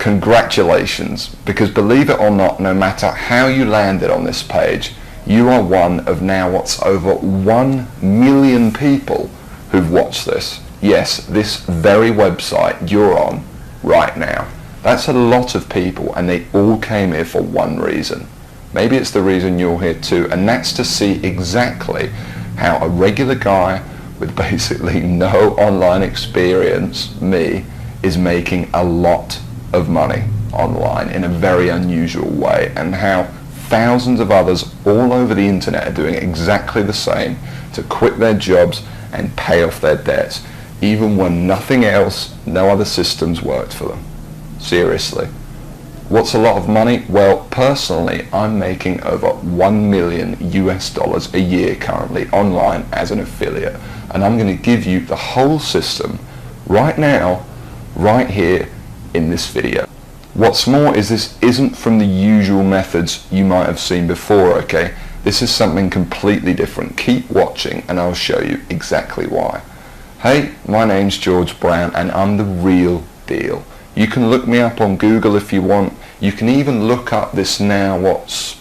congratulations, because believe it or not, no matter how you landed on this page, you are one of now what's over 1 million people who've watched this. Yes, this very website you're on right now. That's a lot of people, and they all came here for one reason. Maybe it's the reason you're here too, and that's to see exactly how a regular guy with basically no online experience, me, is making a lot of money online in a very unusual way, and how thousands of others all over the internet are doing exactly the same to quit their jobs and pay off their debts, even when nothing else, no other systems worked for them. Seriously. What's a lot of money? Well, personally, I'm making over $1 million US a year currently online as an affiliate, and I'm going to give you the whole system right now, right here in this video. What's more is this isn't from the usual methods you might have seen before, okay? This is something completely different. Keep watching and I'll show you exactly why. Hey, my name's George Brown and I'm the real deal. You can look me up on Google if you want. You can even look up this now what's,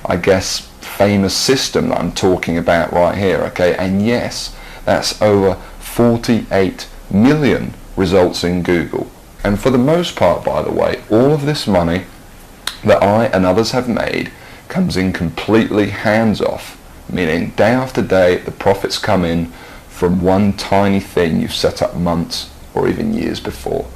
I guess, famous system that I'm talking about right here, okay? And yes, that's over 48 million results in Google. And for the most part, by the way, all of this money that I and others have made comes in completely hands-off, meaning day after day the profits come in from one tiny thing you've set up months or even years before.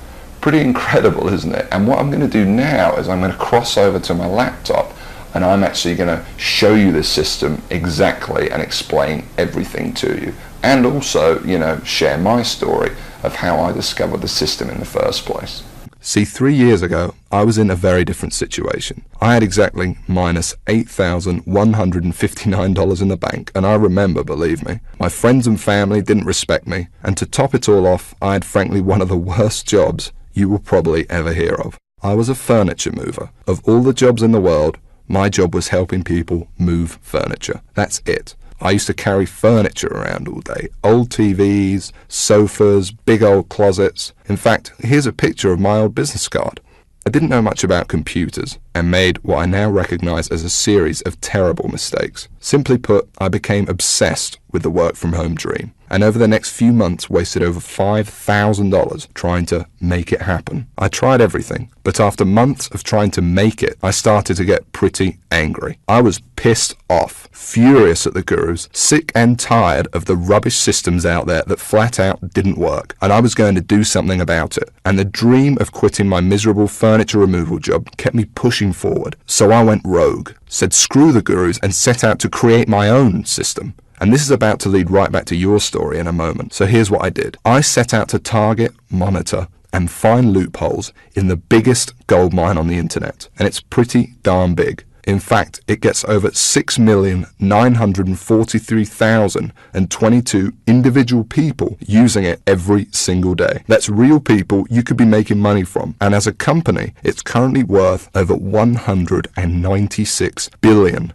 Pretty incredible, isn't it? And what I'm going to do now is I'm going to cross over to my laptop and I'm actually going to show you this system exactly and explain everything to you. And also, you know, share my story of how I discovered the system in the first place. See, 3 years ago, I was in a very different situation. I had exactly minus $8,159 in the bank, and I remember, believe me, my friends and family didn't respect me, and to top it all off, I had frankly one of the worst jobs you will probably ever hear of. I was a furniture mover. Of all the jobs in the world, my job was helping people move furniture. That's it. I used to carry furniture around all day. Old TVs, sofas, big old closets. In fact, here's a picture of my old business card. I didn't know much about computers and made what I now recognize as a series of terrible mistakes. Simply put, I became obsessed with the work from home dream, and over the next few months wasted over $5,000 trying to make it happen. I tried everything, but after months of trying to make it, I started to get pretty angry. I was pissed off, furious at the gurus, sick and tired of the rubbish systems out there that flat out didn't work, and I was going to do something about it. And the dream of quitting my miserable furniture removal job kept me pushing forward. So I went rogue, said screw the gurus, and set out to create my own system. And this is about to lead right back to your story in a moment. So here's what I did. I set out to target, monitor, and find loopholes in the biggest gold mine on the internet. And it's pretty darn big. In fact, it gets over 6,943,022 individual people using it every single day. That's real people you could be making money from. And as a company, it's currently worth over $196 billion.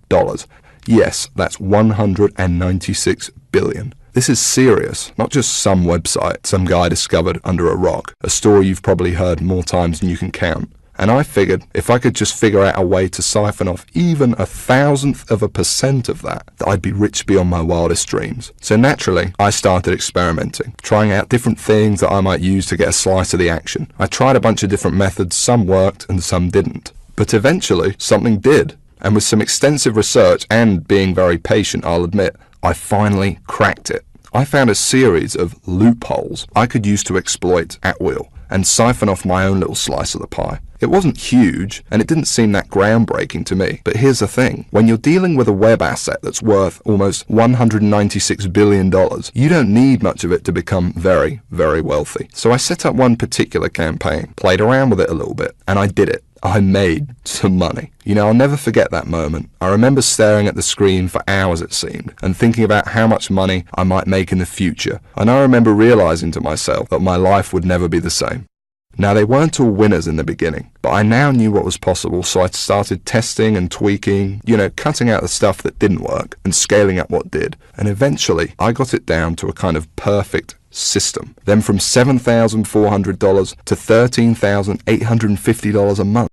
Yes, that's 196 billion. This is serious, not just some website some guy discovered under a rock, a story you've probably heard more times than you can count. And I figured if I could just figure out a way to siphon off even 1,000% of that, I'd be rich beyond my wildest dreams. So naturally, I started experimenting, trying out different things that I might use to get a slice of the action. I tried a bunch of different methods, some worked and some didn't. But eventually, something did. And with some extensive research and being very patient, I'll admit, I finally cracked it. I found a series of loopholes I could use to exploit at will and siphon off my own little slice of the pie. It wasn't huge, and it didn't seem that groundbreaking to me. But here's the thing. When you're dealing with a web asset that's worth almost $196 billion, you don't need much of it to become very, very wealthy. So I set up one particular campaign, played around with it a little bit, and I did it. I made some money. You know, I'll never forget that moment. I remember staring at the screen for hours, it seemed, and thinking about how much money I might make in the future. And I remember realizing to myself that my life would never be the same. Now, they weren't all winners in the beginning, but I now knew what was possible, so I started testing and tweaking, cutting out the stuff that didn't work and scaling up what did. And eventually, I got it down to a kind of perfect system. Then from $7,400 to $13,850 a month.